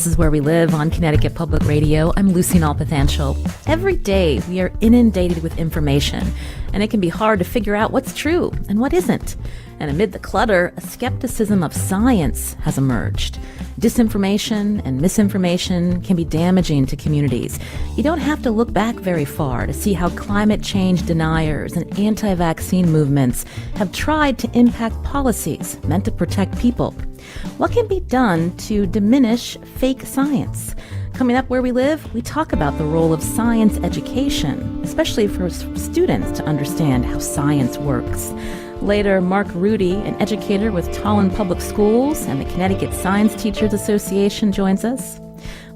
This is Where We Live on Connecticut Public Radio. I'm Lucy Nalpathanchel. Every day we are inundated with information, and it can be hard to figure out what's true and what isn't. And amid the clutter, a skepticism of science has emerged. Disinformation and misinformation can be damaging to communities. You don't have to look back very far to see how climate change deniers and anti-vaccine movements have tried to impact policies meant to protect people. What can be done to diminish fake science? Coming up Where We Live, we talk about the role of science education, especially for students to understand how science works. Later, Marc Ruede, an educator with Tolland Public Schools and the Connecticut Science Teachers Association, joins us.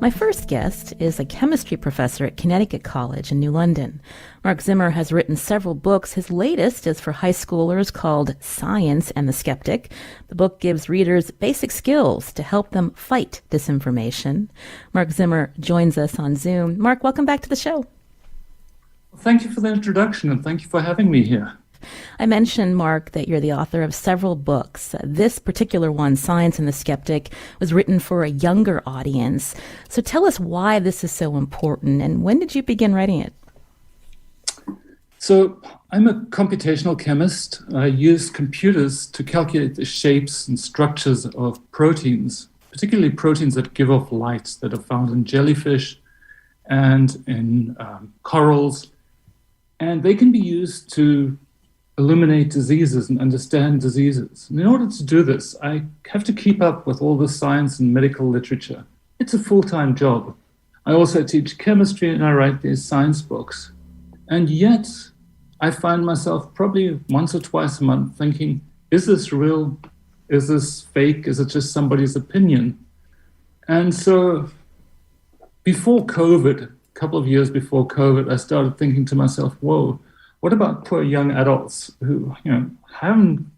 My first guest is a chemistry professor at Connecticut College in New London. Marc Zimmer has written several books. His latest is for high schoolers called Science and the Skeptic. The book gives readers basic skills to help them fight disinformation. Marc Zimmer joins us on Zoom. Marc, welcome back to the show. Thank you for the introduction, and thank you for having me here. I mentioned, Marc, that you're the author of several books. This particular one, Science and the Skeptic, was written for a younger audience. So tell us why this is so important, and when did you begin writing it? So I'm a computational chemist. I use computers to calculate the shapes and structures of proteins, particularly proteins that give off light that are found in jellyfish and in corals. And they can be used to illuminate diseases and understand diseases. And in order to do this, I have to keep up with all the science and medical literature. It's a full-time job. I also teach chemistry and I write these science books. And yet, I find myself probably once or twice a month thinking, is this real? Is this fake? Is it just somebody's opinion? And so before COVID, a couple of years before COVID, I started thinking to myself, whoa, what about poor young adults who, haven't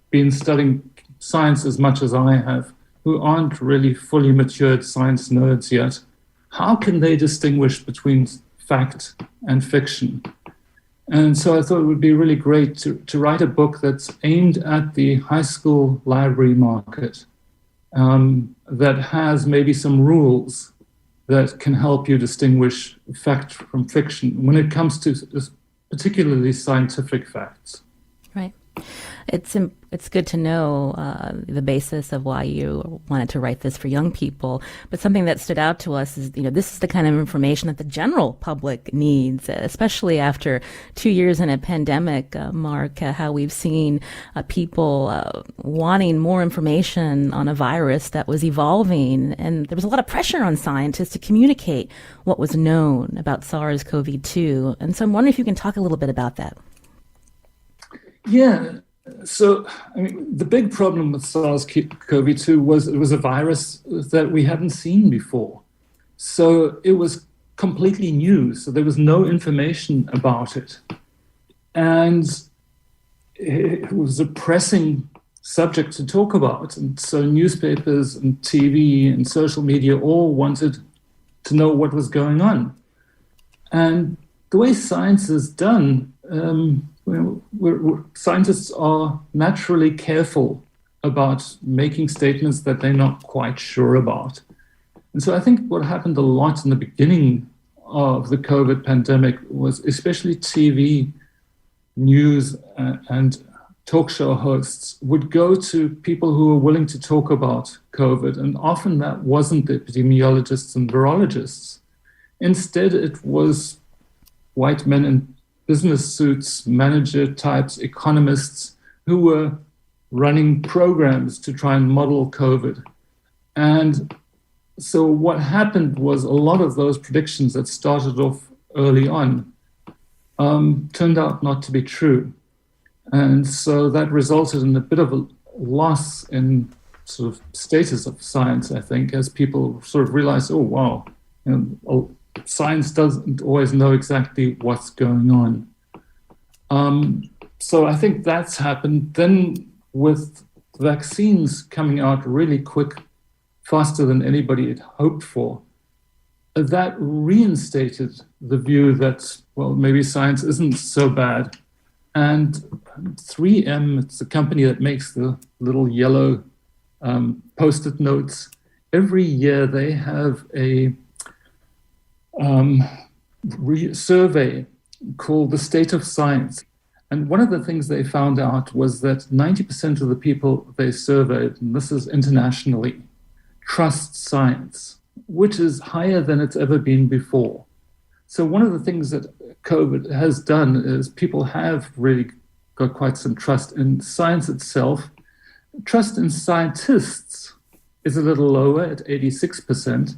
been studying science as much as I have, who aren't really fully matured science nerds yet? How can they distinguish between fact and fiction? And so I thought it would be really great to write a book that's aimed at the high school library market, that has maybe some rules that can help you distinguish fact from fiction when it comes to particularly scientific facts. Right. It's good to know the basis of why you wanted to write this for young people. But something that stood out to us is, this is the kind of information that the general public needs, especially after 2 years in a pandemic, Marc, how we've seen people wanting more information on a virus that was evolving. And there was a lot of pressure on scientists to communicate what was known about SARS-CoV-2. And so I'm wondering if you can talk a little bit about that. Yeah. So, the big problem with SARS-CoV-2 was it was a virus that we hadn't seen before. So it was completely new. So there was no information about it. And it was a pressing subject to talk about. And so newspapers and TV and social media all wanted to know what was going on. And the way science is done, scientists are naturally careful about making statements that they're not quite sure about. And so I think what happened a lot in the beginning of the COVID pandemic was especially TV news and talk show hosts would go to people who were willing to talk about COVID. And often that wasn't the epidemiologists and virologists. Instead, it was white men in business suits, manager types, economists who were running programs to try and model COVID. And so what happened was a lot of those predictions that started off early on turned out not to be true. And so that resulted in a bit of a loss in sort of status of science, I think, as people sort of realized, oh, wow, science doesn't always know exactly what's going on. So I think that's happened. Then with vaccines coming out really quick, faster than anybody had hoped for, that reinstated the view that, well, maybe science isn't so bad. And 3M, it's a company that makes the little yellow Post-it notes, every year they have a survey called the State of Science. And one of the things they found out was that 90% of the people they surveyed, and this is internationally, trust science, which is higher than it's ever been before. So one of the things that COVID has done is people have really got quite some trust in science itself. Trust in scientists is a little lower at 86%.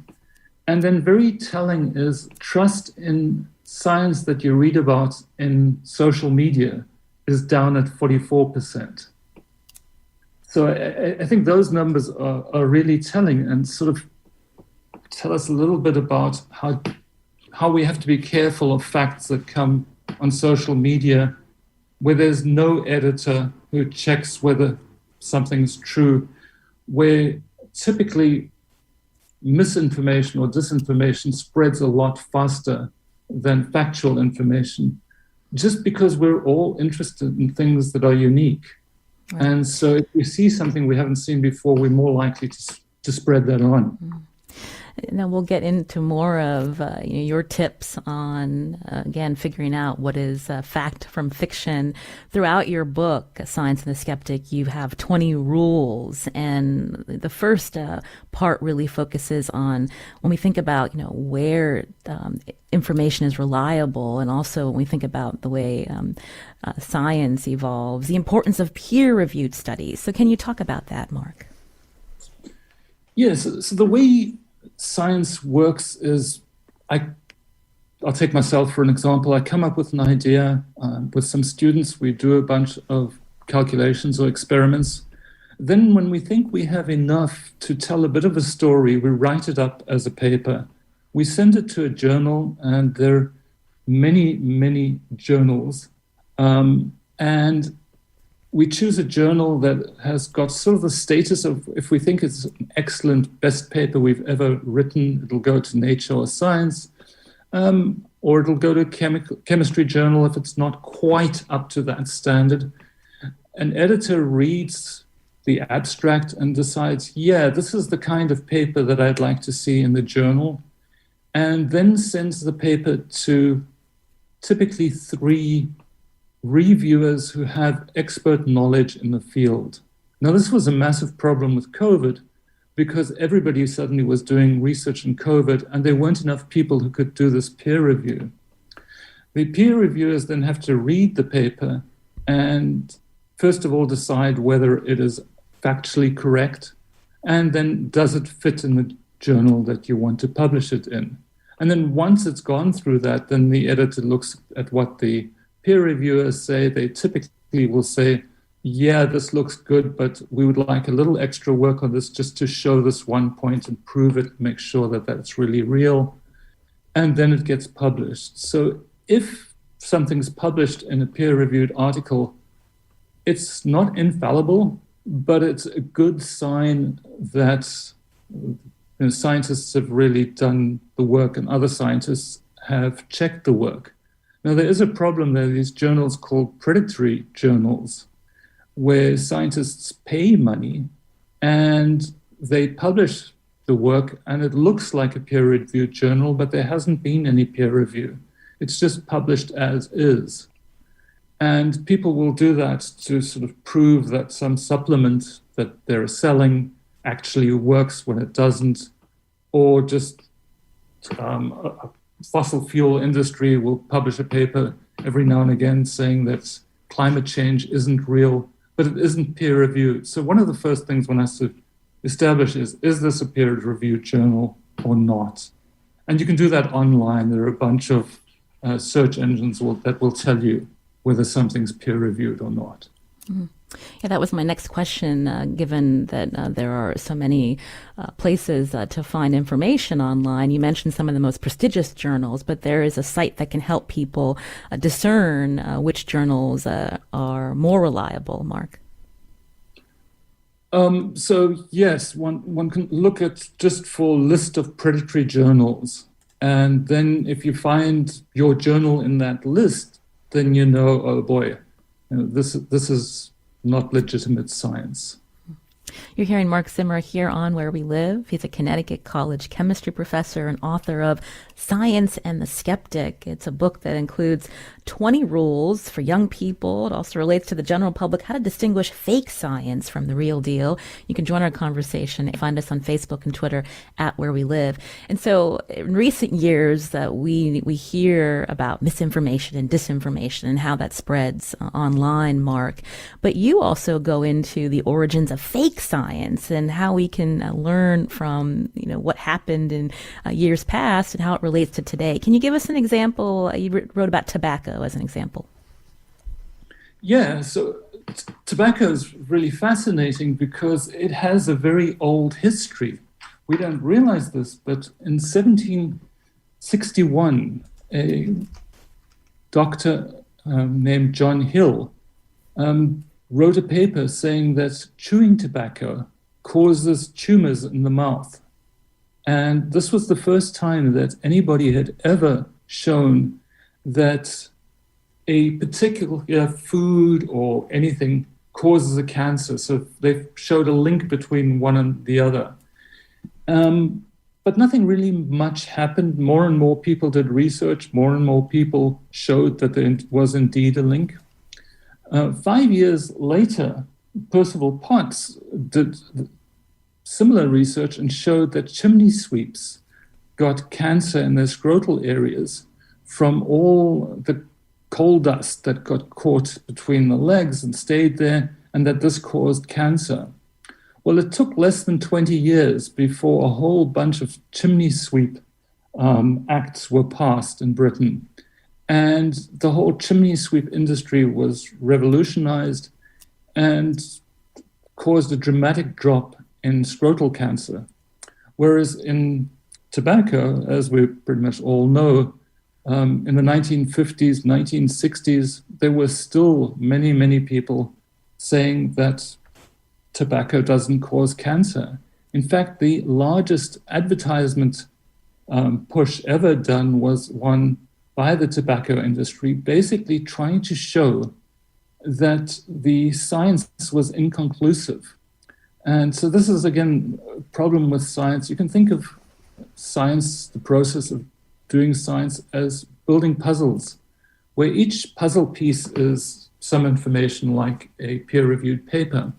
And then very telling is trust in science that you read about in social media is down at 44%. So I think those numbers are really telling and sort of tell us a little bit about how we have to be careful of facts that come on social media where there's no editor who checks whether something's true, where typically misinformation or disinformation spreads a lot faster than factual information, just because we're all interested in things that are unique. Right. And so if we see something we haven't seen before, we're more likely to spread that on. Mm. Now we'll get into more of your tips on, again, figuring out what is fact from fiction. Throughout your book, Science and the Skeptic, you have 20 rules. And the first part really focuses on when we think about, where information is reliable, and also when we think about the way science evolves, the importance of peer-reviewed studies. So can you talk about that, Marc? Yes. So the way science works is, I'll take myself for an example. I come up with an idea with some students. We do a bunch of calculations or experiments. Then when we think we have enough to tell a bit of a story, we write it up as a paper. We send it to a journal, and there are many, many journals. And we choose a journal that has got sort of the status of, if we think it's an excellent best paper we've ever written, it'll go to Nature or Science, or it'll go to chemistry journal if it's not quite up to that standard. An editor reads the abstract and decides, yeah, this is the kind of paper that I'd like to see in the journal, and then sends the paper to typically 3 reviewers who have expert knowledge in the field. Now, this was a massive problem with COVID because everybody suddenly was doing research in COVID, and there weren't enough people who could do this peer review. The peer reviewers then have to read the paper and first of all decide whether it is factually correct, and then does it fit in the journal that you want to publish it in. And then once it's gone through that, then the editor looks at what the peer reviewers say. They typically will say, yeah, this looks good, but we would like a little extra work on this just to show this one point and prove it, make sure that that's really real. And then it gets published. So if something's published in a peer-reviewed article, it's not infallible, but it's a good sign that scientists have really done the work and other scientists have checked the work. Now, there is a problem. There are these journals called predatory journals where scientists pay money and they publish the work, and it looks like a peer-reviewed journal, but there hasn't been any peer review. It's just published as is. And people will do that to sort of prove that some supplement that they're selling actually works when it doesn't, or just fossil fuel industry will publish a paper every now and again saying that climate change isn't real, but it isn't peer-reviewed. So one of the first things one has to establish is this a peer-reviewed journal or not? And you can do that online. There are a bunch of search engines that will tell you whether something's peer-reviewed or not. Mm-hmm. Yeah, that was my next question, given that there are so many places to find information online. You mentioned some of the most prestigious journals, but there is a site that can help people discern which journals are more reliable, Marc. So yes, one can look at just for a list of predatory journals. And then if you find your journal in that list, then you know, oh boy, this is not legitimate science. You're hearing Marc Zimmer here on Where We Live. He's a Connecticut College chemistry professor and author of Science and the Skeptic. It's a book that includes 20 rules for young people. It also relates to the general public how to distinguish fake science from the real deal. You can join our conversation. Find us on Facebook and Twitter at Where We Live. And so in recent years, we hear about misinformation and disinformation and how that spreads online, Marc. But you also go into the origins of fake science and how we can learn from what happened in years past and how it relates to today. Can you give us an example? You wrote about tobacco as an example. Yeah, so tobacco is really fascinating because it has a very old history. We don't realize this, but in 1761, a doctor named John Hill wrote a paper saying that chewing tobacco causes tumors in the mouth. And this was the first time that anybody had ever shown that a particular food or anything causes a cancer. So they showed a link between one and the other. But nothing really much happened. More and more people did research. More and more people showed that there was indeed a link. 5 years later, Percival Potts did similar research and showed that chimney sweeps got cancer in their scrotal areas from all the coal dust that got caught between the legs and stayed there, and that this caused cancer. Well, it took less than 20 years before a whole bunch of chimney sweep acts were passed in Britain. And the whole chimney sweep industry was revolutionized and caused a dramatic drop in scrotal cancer. Whereas in tobacco, as we pretty much all know, in the 1950s, 1960s, there were still many, many people saying that tobacco doesn't cause cancer. In fact, the largest advertisement push ever done was one by the tobacco industry, basically trying to show that the science was inconclusive. And so this is, again, a problem with science. You can think of science, the process of doing science, as building puzzles, where each puzzle piece is some information like a peer-reviewed paper.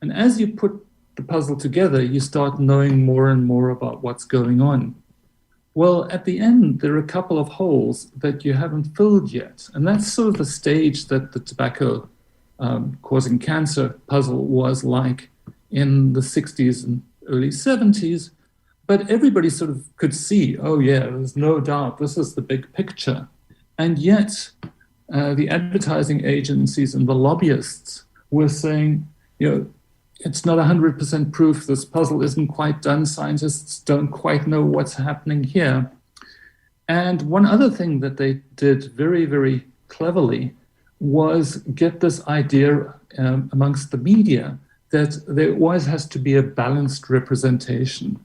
And as you put the puzzle together, you start knowing more and more about what's going on. Well, at the end, there are a couple of holes that you haven't filled yet. And that's sort of the stage that the tobacco causing cancer puzzle was like in the 60s and early 70s. But everybody sort of could see, oh yeah, there's no doubt, this is the big picture. And yet, the advertising agencies and the lobbyists were saying, it's not 100% proof, this puzzle isn't quite done, scientists don't quite know what's happening here. And one other thing that they did very, very cleverly was get this idea amongst the media that there always has to be a balanced representation.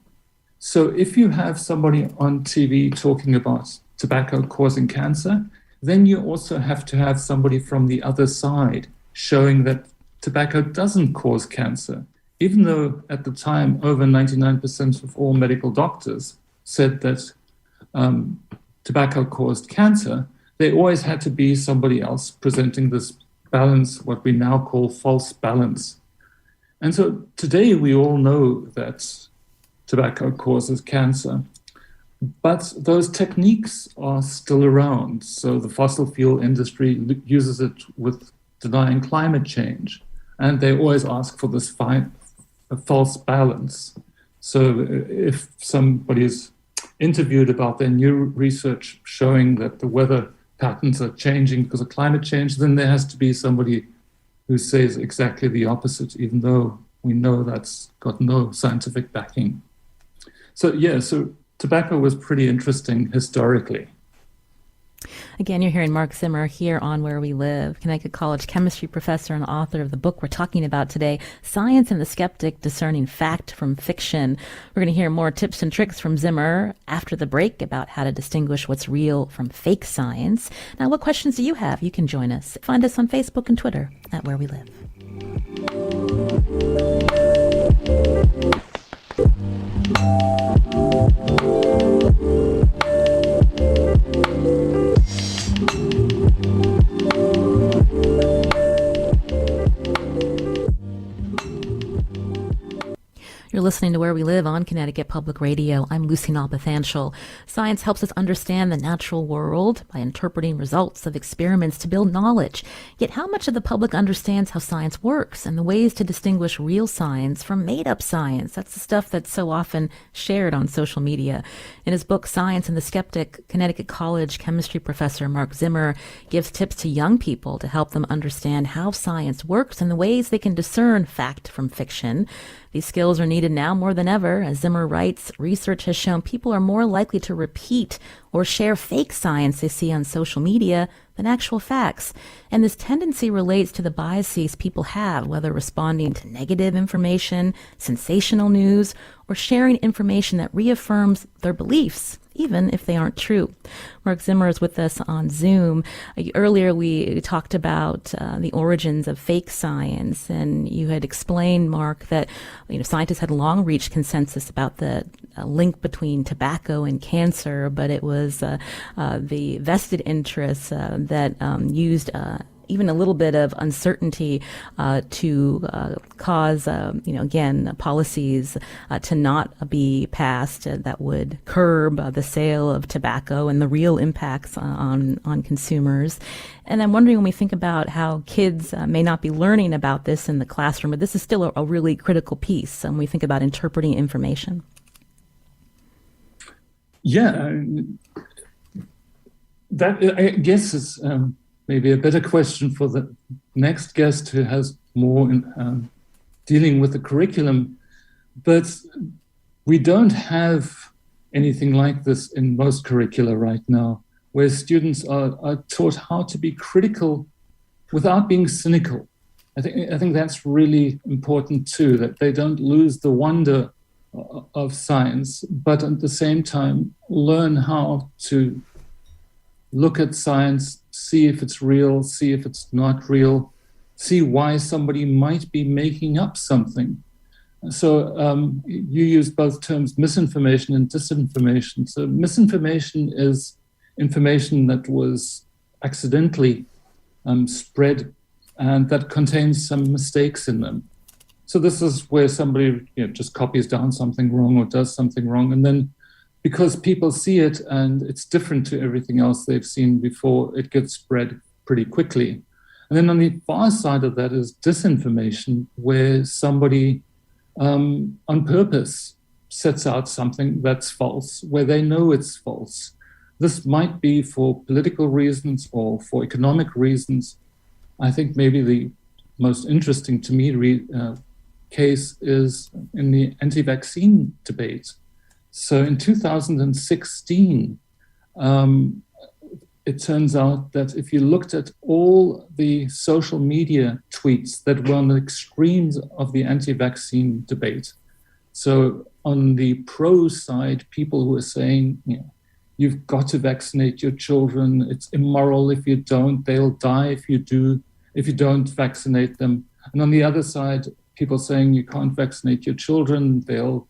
So if you have somebody on TV talking about tobacco causing cancer, then you also have to have somebody from the other side showing that tobacco doesn't cause cancer. Even though at the time, over 99% of all medical doctors said that tobacco caused cancer, there always had to be somebody else presenting this balance, what we now call false balance. And so today we all know that tobacco causes cancer, but those techniques are still around. So the fossil fuel industry uses it with denying climate change, and they always ask for this false balance. So if somebody is interviewed about their new research showing that the weather patterns are changing because of climate change, then there has to be somebody who says exactly the opposite, even though we know that's got no scientific backing. So tobacco was pretty interesting historically. Again, you're hearing Marc Zimmer here on Where We Live, Connecticut College chemistry professor and author of the book we're talking about today, Science and the Skeptic, Discerning Fact from Fiction. We're going to hear more tips and tricks from Zimmer after the break about how to distinguish what's real from fake science. Now, what questions do you have? You can join us. Find us on Facebook and Twitter at Where We Live. You're listening to Where We Live on Connecticut Public Radio. I'm Lucy Nalpathanchel. Science helps us understand the natural world by interpreting results of experiments to build knowledge. Yet how much of the public understands how science works and the ways to distinguish real science from made-up science? That's the stuff that's so often shared on social media. In his book, Science and the Skeptic, Connecticut College chemistry professor Marc Zimmer gives tips to young people to help them understand how science works and the ways they can discern fact from fiction. These skills are needed now more than ever. As Zimmer writes, research has shown people are more likely to repeat or share fake science they see on social media than actual facts. And this tendency relates to the biases people have, whether responding to negative information, sensational news, or sharing information that reaffirms their beliefs, even if they aren't true. Marc Zimmer is with us on Zoom. Earlier, we talked about the origins of fake science, and you had explained, Marc, that scientists had long reached consensus about the link between tobacco and cancer, but it was the vested interests that used even a little bit of uncertainty to cause, again, policies to not be passed that would curb the sale of tobacco and the real impacts on consumers. And I'm wondering, when we think about how kids may not be learning about this in the classroom, but this is still a really critical piece when we think about interpreting information. Yeah, that I guess is maybe a better question for the next guest who has more in dealing with the curriculum. But we don't have anything like this in most curricula right now, where students are taught how to be critical without being cynical. I think that's really important too, that they don't lose the wonder of science, but at the same time learn how to look at science, see if it's real, see if it's not real, see why somebody might be making up something. So you use both terms, misinformation and disinformation. So misinformation is information that was accidentally spread and that contains some mistakes in them. So this is where somebody just copies down something wrong or does something wrong, and then because people see it and it's different to everything else they've seen before, it gets spread pretty quickly. And then on the far side of that is disinformation, where somebody on purpose sets out something that's false, where they know it's false. This might be for political reasons or for economic reasons. I think maybe the most interesting to me case is in the anti-vaccine debate. So in 2016, it turns out that if you looked at all the social media tweets that were on the extremes of the anti-vaccine debate, so on the pro side, people who are saying, you've got to vaccinate your children, it's immoral if you don't, they'll die if you don't vaccinate them. And on the other side, people saying you can't vaccinate your children, they'll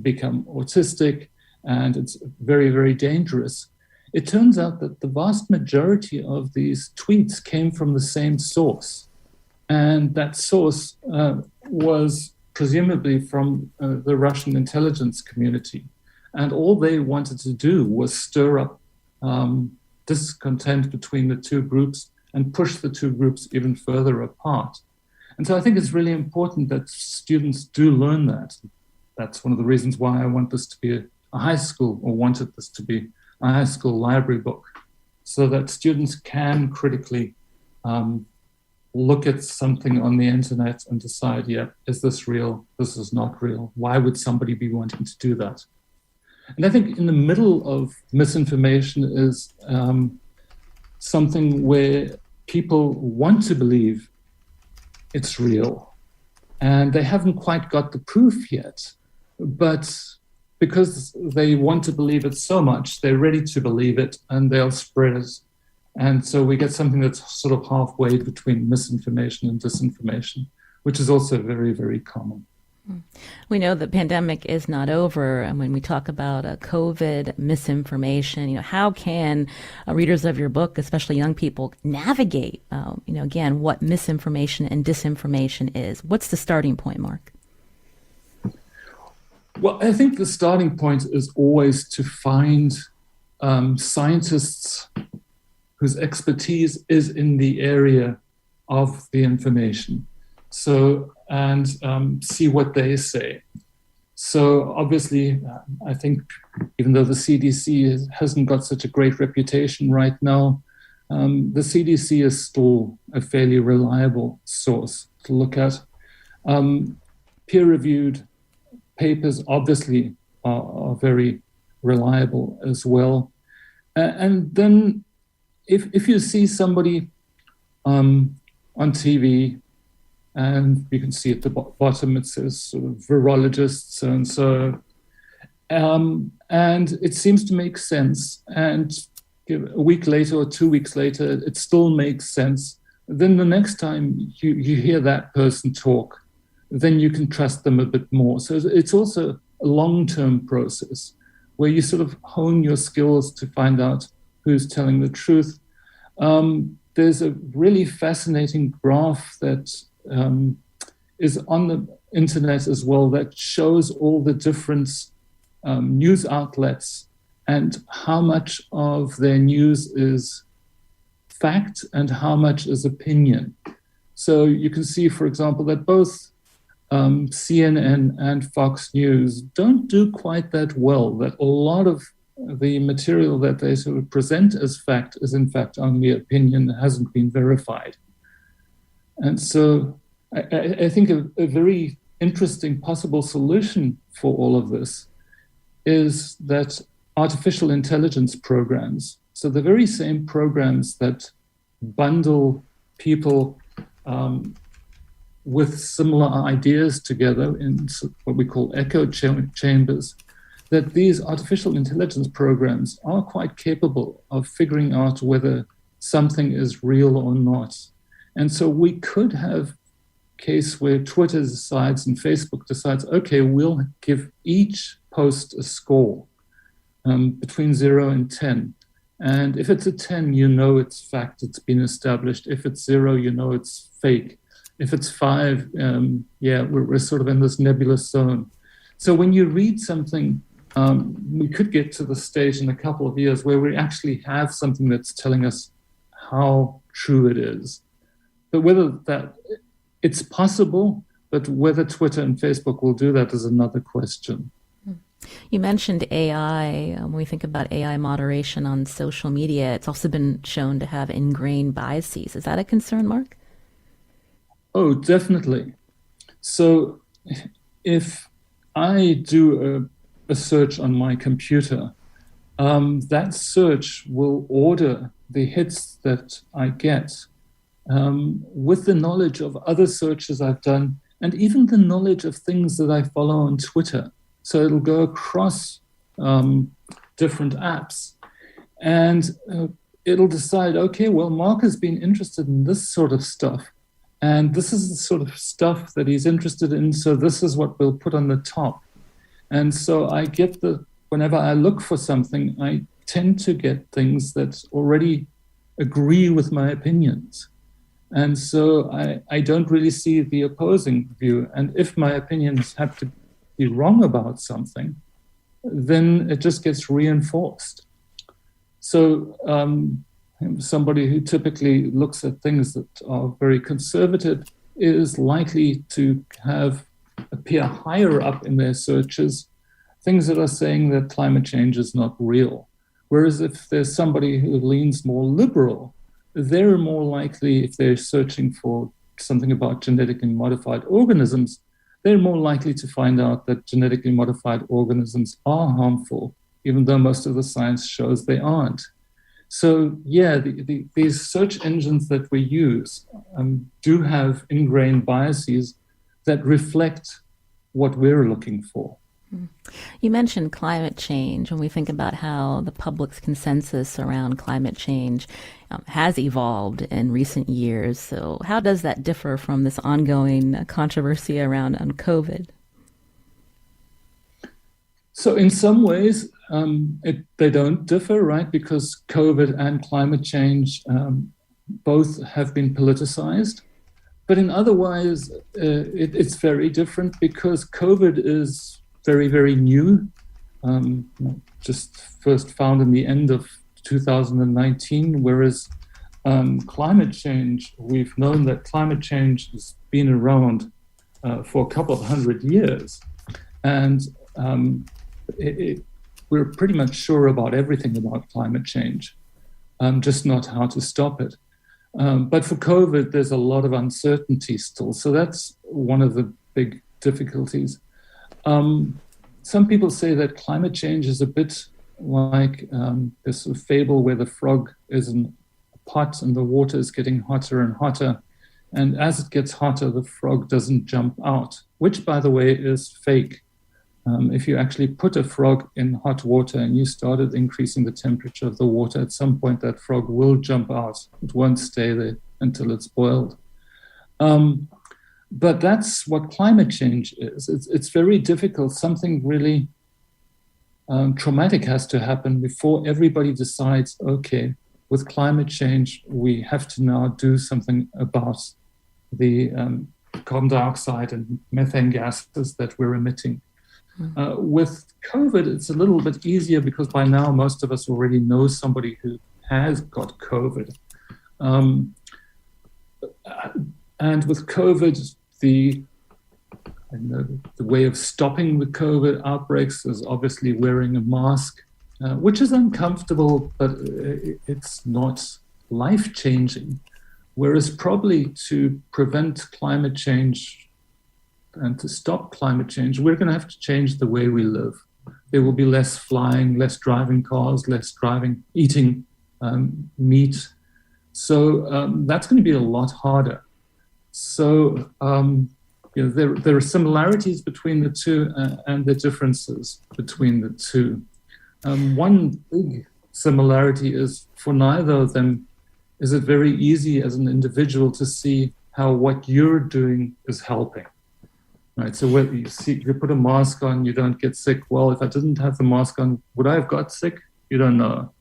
become autistic, and it's very, very dangerous. It turns out that the vast majority of these tweets came from the same source. And that source was presumably from the Russian intelligence community. And all they wanted to do was stir up discontent between the two groups and push the two groups even further apart. And so I think it's really important that students do learn that. That's one of the reasons why I want this to be a high school, or wanted this to be a high school library book, so that students can critically look at something on the internet and decide, is this real? This is not real. Why would somebody be wanting to do that? And I think in the middle of misinformation is something where people want to believe it's real, and they haven't quite got the proof yet. But because they want to believe it so much, they're ready to believe it, and they'll spread it. And so we get something that's sort of halfway between misinformation and disinformation, which is also very, very common. We know the pandemic is not over, and when we talk about COVID misinformation, how can readers of your book, especially young people, navigate, again, what misinformation and disinformation is? What's the starting point, Marc? Well, I think the starting point is always to find scientists whose expertise is in the area of the information. So, and see what they say. So obviously, I think even though the CDC hasn't got such a great reputation right now, the CDC is still a fairly reliable source to look at. Peer-reviewed papers obviously are very reliable as well. And then if you see somebody on TV, and you can see at the bottom it says sort of virologist so and so, and it seems to make sense. And a week later or 2 weeks later, it still makes sense. Then the next time you hear that person talk, then you can trust them a bit more. So it's also a long-term process where you sort of hone your skills to find out who's telling the truth. There's a really fascinating graph that is on the internet as well that shows all the different news outlets and how much of their news is fact and how much is opinion. So you can see, for example, that both CNN and Fox News don't do quite that well, that a lot of the material that they sort of present as fact is in fact only opinion, hasn't been verified. And so I think a very interesting possible solution for all of this is that artificial intelligence programs, so the very same programs that bundle people with similar ideas together in what we call echo chambers, that these artificial intelligence programs are quite capable of figuring out whether something is real or not. And so we could have a case where Twitter decides and Facebook decides, okay, we'll give each post a score between 0 and 10. And if it's a 10, you know it's fact, it's been established. If it's 0, you know it's fake. If it's 5, we're sort of in this nebulous zone. So when you read something, we could get to the stage in a couple of years where we actually have something that's telling us how true it is. But whether that it's possible, but whether Twitter and Facebook will do that is another question. You mentioned AI. When we think about AI moderation on social media, it's also been shown to have ingrained biases. Is that a concern, Marc? Oh, definitely. So if I do a search on my computer, that search will order the hits that I get with the knowledge of other searches I've done and even the knowledge of things that I follow on Twitter. So it'll go across different apps and it'll decide, okay, well, Marc has been interested in this sort of stuff. And this is the sort of stuff that he's interested in. So this is what we'll put on the top. And so I get whenever I look for something, I tend to get things that already agree with my opinions. And so I don't really see the opposing view. And if my opinions have to be wrong about something, then it just gets reinforced. So somebody who typically looks at things that are very conservative is likely to appear higher up in their searches, things that are saying that climate change is not real. Whereas if there's somebody who leans more liberal, they're more likely, if they're searching for something about genetically modified organisms, they're more likely to find out that genetically modified organisms are harmful, even though most of the science shows they aren't. So yeah, these search engines that we use do have ingrained biases that reflect what we're looking for. You mentioned climate change when we think about how the public's consensus around climate change has evolved in recent years. So how does that differ from this ongoing controversy around COVID? So in some ways, they don't differ, right? Because COVID and climate change both have been politicized. But in other ways, it's very different because COVID is very, very new, just first found in the end of 2019, whereas climate change, we've known that climate change has been around for a couple of hundred years. And we're pretty much sure about everything about climate change, just not how to stop it. But for COVID, there's a lot of uncertainty still. So that's one of the big difficulties. Some people say that climate change is a bit like this sort of fable where the frog is in a pot and the water is getting hotter and hotter. And as it gets hotter, the frog doesn't jump out, which, by the way, is fake. If you actually put a frog in hot water and you started increasing the temperature of the water, at some point that frog will jump out. It won't stay there until it's boiled. But that's what climate change is. It's very difficult. Something really traumatic has to happen before everybody decides, okay, with climate change, we have to now do something about the carbon dioxide and methane gases that we're emitting. With COVID, it's a little bit easier because by now most of us already know somebody who has got COVID. And with COVID, the way of stopping the COVID outbreaks is obviously wearing a mask, which is uncomfortable, but it's not life-changing. Whereas probably to prevent climate change and to stop climate change, we're going to have to change the way we live. There will be less flying, less driving cars, less eating meat. So that's going to be a lot harder. So there are similarities between the two and the differences between the two. One big similarity is for neither of them is it very easy as an individual to see how what you're doing is helping. Right, so whether you put a mask on, you don't get sick. Well, if I didn't have the mask on, would I have got sick? You don't know.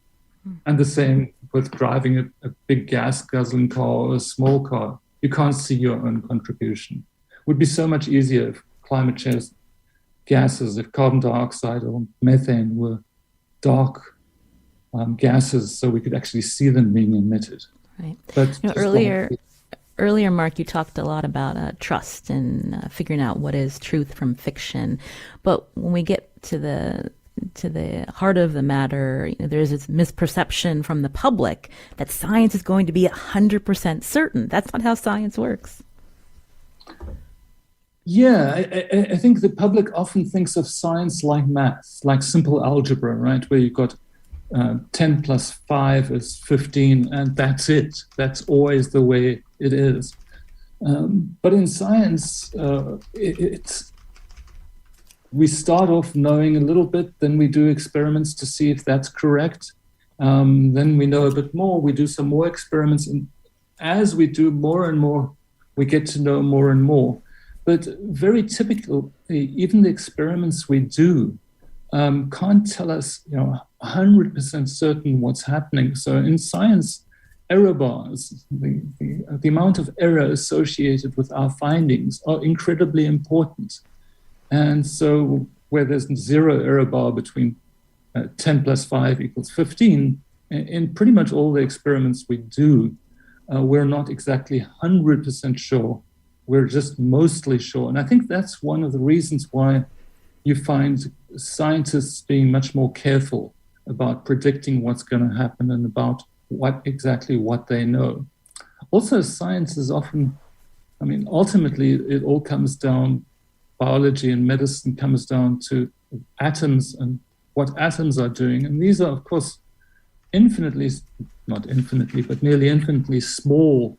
And the same with driving a big gas-guzzling car or a small car. You can't see your own contribution. It would be so much easier if climate change gases, if carbon dioxide or methane were dark gases, so we could actually see them being emitted. Right. But Earlier, Marc, you talked a lot about trust and figuring out what is truth from fiction. But when we get to the heart of the matter, there's this misperception from the public that science is going to be 100% certain. That's not how science works. Yeah, I think the public often thinks of science like math, like simple algebra, right? Where you've got 10 plus 5 is 15, and that's it. That's always the way it is. But in science, we start off knowing a little bit, then we do experiments to see if that's correct. Then we know a bit more, we do some more experiments, and as we do more and more, we get to know more and more. But very typically, even the experiments we do can't tell us, 100% certain what's happening. So in science, error bars, the amount of error associated with our findings are incredibly important. And so where there's 0 error bar between 10 plus 5 equals 15, in pretty much all the experiments we do, we're not exactly 100% sure. We're just mostly sure. And I think that's one of the reasons why you find scientists being much more careful about predicting what's going to happen and about what they know. Also, science is often, ultimately it all comes down, biology and medicine comes down to atoms and what atoms are doing. And these are, of course, not infinitely, but nearly infinitely small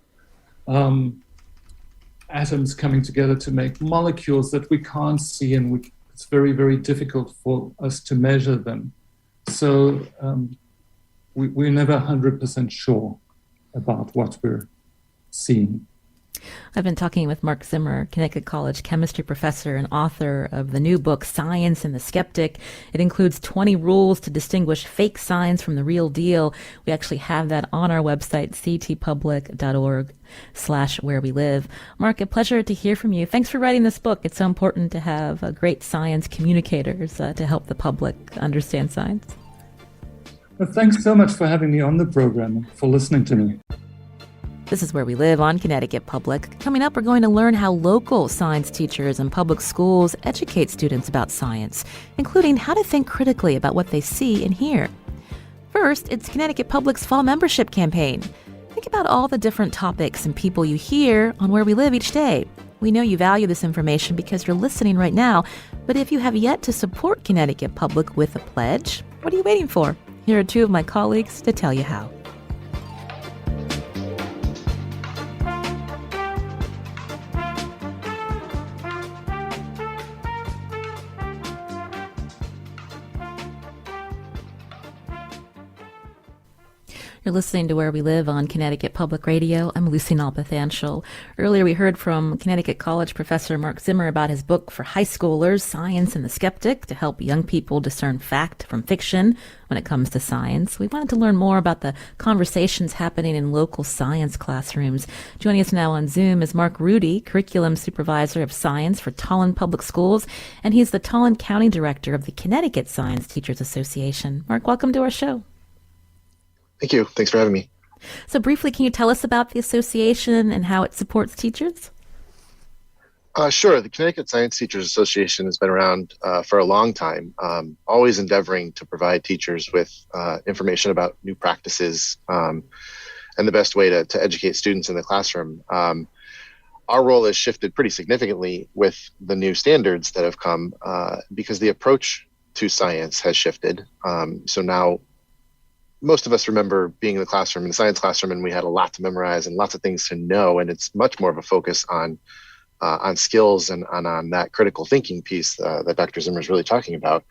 atoms coming together to make molecules that we can't see, and it's very, very difficult for us to measure them. So we're never 100% sure about what we're seeing. I've been talking with Marc Zimmer, Connecticut College chemistry professor and author of the new book, Science and the Skeptic. It includes 20 rules to distinguish fake science from the real deal. We actually have that on our website, ctpublic.org/wherewelive. Marc, a pleasure to hear from you. Thanks for writing this book. It's so important to have great science communicators to help the public understand science. Well, thanks so much for having me on the program and for listening to me. This is Where We Live on Connecticut Public. Coming up, we're going to learn how local science teachers and public schools educate students about science, including how to think critically about what they see and hear. First, it's Connecticut Public's fall membership campaign. Think about all the different topics and people you hear on Where We Live each day. We know you value this information because you're listening right now, but if you have yet to support Connecticut Public with a pledge, what are you waiting for? Here are two of my colleagues to tell you how. You're listening to Where We Live on Connecticut Public Radio. I'm Lucy Nalpathanchel. Earlier we heard from Connecticut College professor Marc Zimmer about his book for high schoolers, Science and the Skeptic, to help young people discern fact from fiction when it comes to science. We wanted to learn more about the conversations happening in local science classrooms. Joining us now on Zoom is Marc Ruede, Curriculum Supervisor of Science for Tolland Public Schools, and he's the Tolland County Director of the Connecticut Science Teachers Association. Marc, welcome to our show. Thank you. Thanks for having me. So briefly, can you tell us about the association and how it supports teachers? Sure. The Connecticut Science Teachers Association has been around for a long time, always endeavoring to provide teachers with information about new practices and the best way to educate students in the classroom. Our role has shifted pretty significantly with the new standards that have come because the approach to science has shifted. So now most of us remember being in the classroom, in the science classroom, and we had a lot to memorize and lots of things to know. And it's much more of a focus on skills and on that critical thinking piece that Dr. Zimmer is really talking about.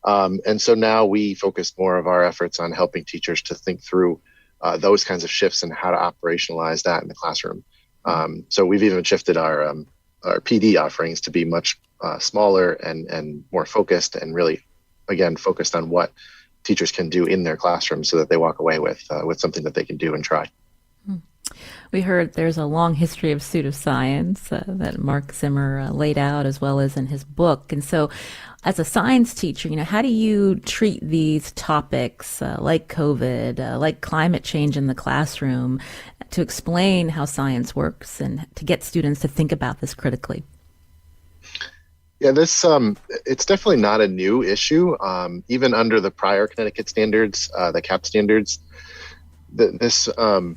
And so now we focus more of our efforts on helping teachers to think through those kinds of shifts and how to operationalize that in the classroom. So we've even shifted our PD offerings to be much smaller and more focused, and really, again, focused on what teachers can do in their classroom so that they walk away with something that they can do and try. We heard there's a long history of pseudoscience that Marc Zimmer laid out, as well as in his book. And so as a science teacher, how do you treat these topics like COVID, like climate change in the classroom, to explain how science works and to get students to think about this critically? Yeah, this it's definitely not a new issue. Even under the prior Connecticut standards, the CAP standards, the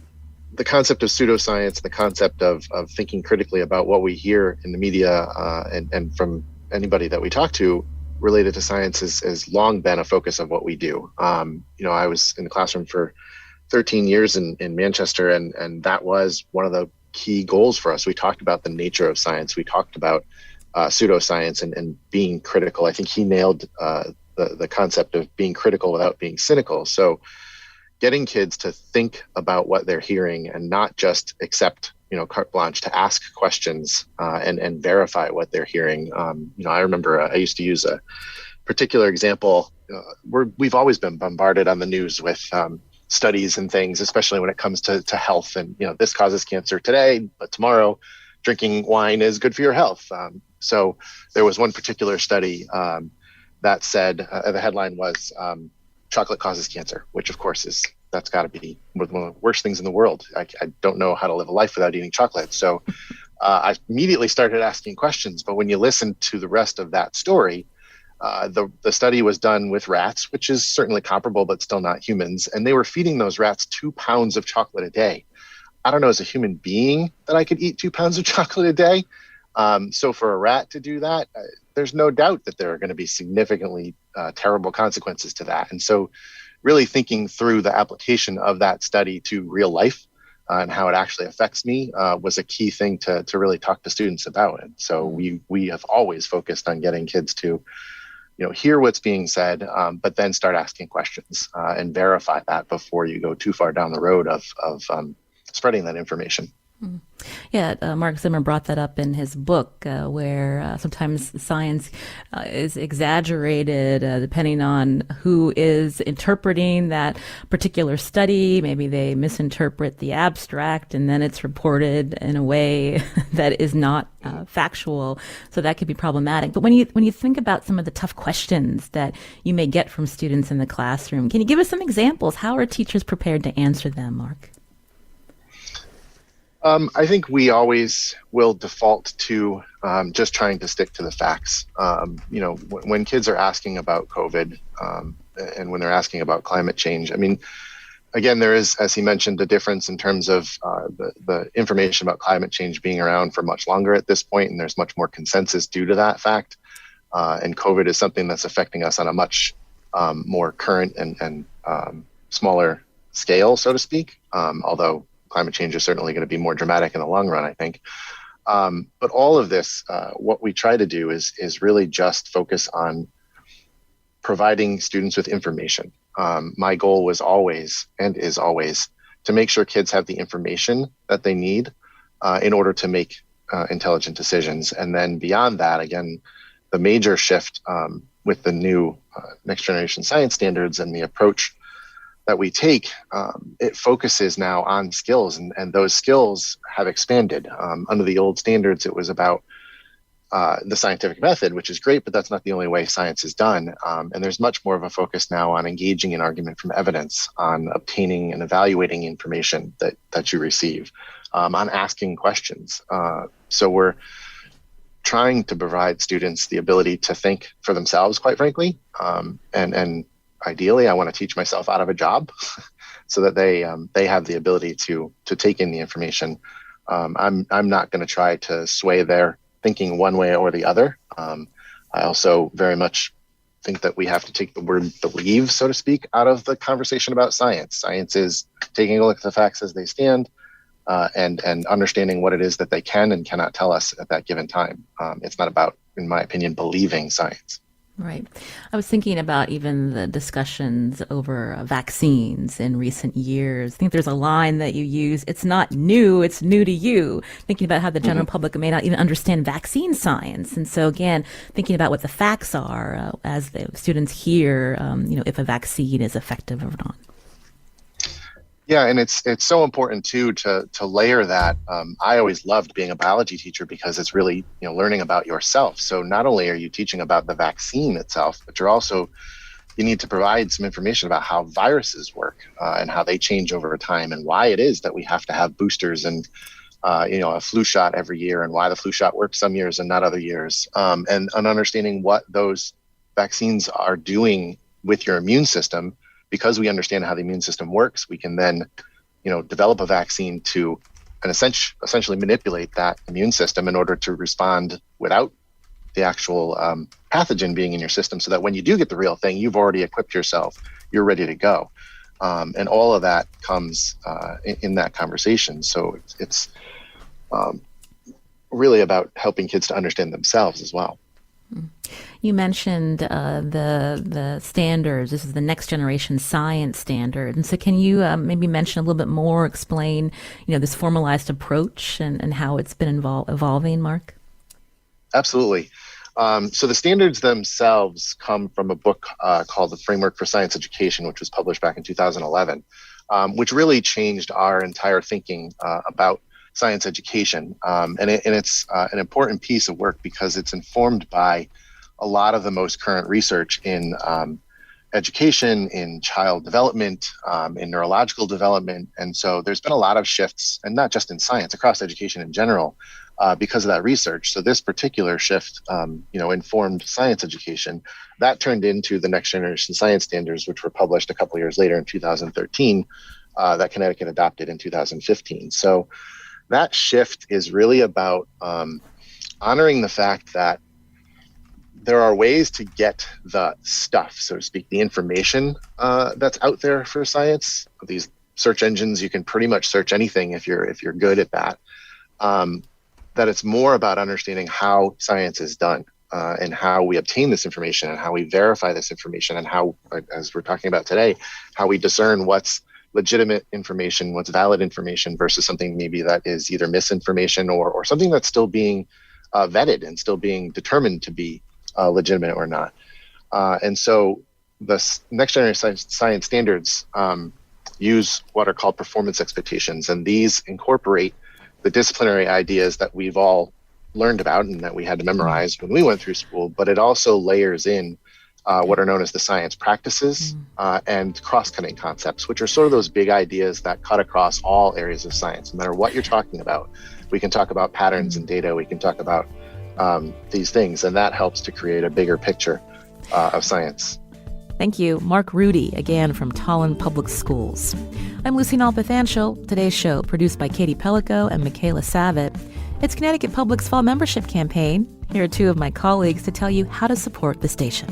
concept of pseudoscience, the concept of thinking critically about what we hear in the media and from anybody that we talk to related to science has long been a focus of what we do. I was in the classroom for 13 years in Manchester, and that was one of the key goals for us. We talked about the nature of science. We talked about pseudoscience and being critical. I think he nailed the concept of being critical without being cynical. So getting kids to think about what they're hearing and not just accept, carte blanche, to ask questions and verify what they're hearing. I remember I used to use a particular example. We've always been bombarded on the news with studies and things, especially when it comes to health. And, this causes cancer today, but tomorrow drinking wine is good for your health. So there was one particular study that said, the headline was, chocolate causes cancer, which of course that's got to be one of the worst things in the world. I don't know how to live a life without eating chocolate. So I immediately started asking questions. But when you listen to the rest of that story, the study was done with rats, which is certainly comparable, but still not humans. And they were feeding those rats 2 pounds of chocolate a day. I don't know, as a human being, that I could eat 2 pounds of chocolate a day. So for a rat to do that, there's no doubt that there are going to be significantly terrible consequences to that. And so really thinking through the application of that study to real life and how it actually affects me was a key thing to really talk to students about. And so we have always focused on getting kids to hear what's being said, but then start asking questions and verify that before you go too far down the road of spreading that information. Yeah, Marc Zimmer brought that up in his book, where sometimes science is exaggerated depending on who is interpreting that particular study. Maybe they misinterpret the abstract, and then it's reported in a way that is not factual. So that could be problematic. But when you think about some of the tough questions that you may get from students in the classroom, can you give us some examples? How are teachers prepared to answer them, Marc? I think we always will default to just trying to stick to the facts. When kids are asking about COVID and when they're asking about climate change, I mean, again, there is, as he mentioned, a difference in terms of the information about climate change being around for much longer at this point, and there's much more consensus due to that fact. And COVID is something that's affecting us on a much more current and smaller scale, so to speak, although climate change is certainly going to be more dramatic in the long run, I think. But all of this, what we try to do is really just focus on providing students with information. My goal was always and is always to make sure kids have the information that they need in order to make intelligent decisions. And then beyond that, again, the major shift with the new next generation science standards and the approach that we take, it focuses now on skills, and those skills have expanded. Under the old standards, it was about the scientific method, which is great, but that's not the only way science is done. And there's much more of a focus now on engaging in argument from evidence, on obtaining and evaluating information that you receive, on asking questions. So we're trying to provide students the ability to think for themselves, quite frankly, and ideally, I want to teach myself out of a job so that they have the ability to take in the information. I'm not going to try to sway their thinking one way or the other. I also very much think that we have to take the word believe, so to speak, out of the conversation about science. Science is taking a look at the facts as they stand and understanding what it is that they can and cannot tell us at that given time. It's not about, in my opinion, believing science. Right. I was thinking about even the discussions over vaccines in recent years. I think there's a line that you use, it's not new, it's new to you. Thinking about how the general public may not even understand vaccine science. And so again, thinking about what the facts are as the students hear, if a vaccine is effective or not. Yeah, and it's so important too to layer that. I always loved being a biology teacher because it's really learning about yourself. So not only are you teaching about the vaccine itself, but you need to provide some information about how viruses work and how they change over time, and why it is that we have to have boosters and a flu shot every year, and why the flu shot works some years and not other years, and understanding what those vaccines are doing with your immune system. Because we understand how the immune system works, we can then, develop a vaccine to essentially manipulate that immune system in order to respond without the actual pathogen being in your system, so that when you do get the real thing, you've already equipped yourself, you're ready to go. And all of that comes in that conversation. So it's really about helping kids to understand themselves as well. You mentioned the standards. This is the next generation science standard. And so can you maybe mention a little bit more, explain, this formalized approach and how it's been evolving, Marc? Absolutely. So the standards themselves come from a book called The Framework for Science Education, which was published back in 2011, which really changed our entire thinking about science education. And it's an important piece of work because it's informed by a lot of the most current research in education, in child development, in neurological development. And so there's been a lot of shifts, and not just in science, across education in general, because of that research. So this particular shift, informed science education. That turned into the next generation science standards, which were published a couple of years later in 2013, that Connecticut adopted in 2015. So that shift is really about honoring the fact that there are ways to get the stuff, so to speak, the information that's out there for science. These search engines, you can pretty much search anything if you're good at that. That it's more about understanding how science is done and how we obtain this information and how we verify this information and how, as we're talking about today, how we discern what's legitimate information, what's valid information versus something maybe that is either misinformation or something that's still being vetted and still being determined to be legitimate or not. And so the next generation science standards use what are called performance expectations, and these incorporate the disciplinary ideas that we've all learned about and that we had to memorize when we went through school, but it also layers in what are known as the science practices and cross-cutting concepts, which are sort of those big ideas that cut across all areas of science. No matter what you're talking about, we can talk about patterns and data, we can talk about these things, and that helps to create a bigger picture of science. Thank you, Marc Ruede, again from Tolland Public Schools. I'm Lucy Nalpathanchil. Today's show, produced by Katie Pellico and Michaela Savitt. It's Connecticut Public's fall membership campaign. Here are two of my colleagues to tell you how to support the station.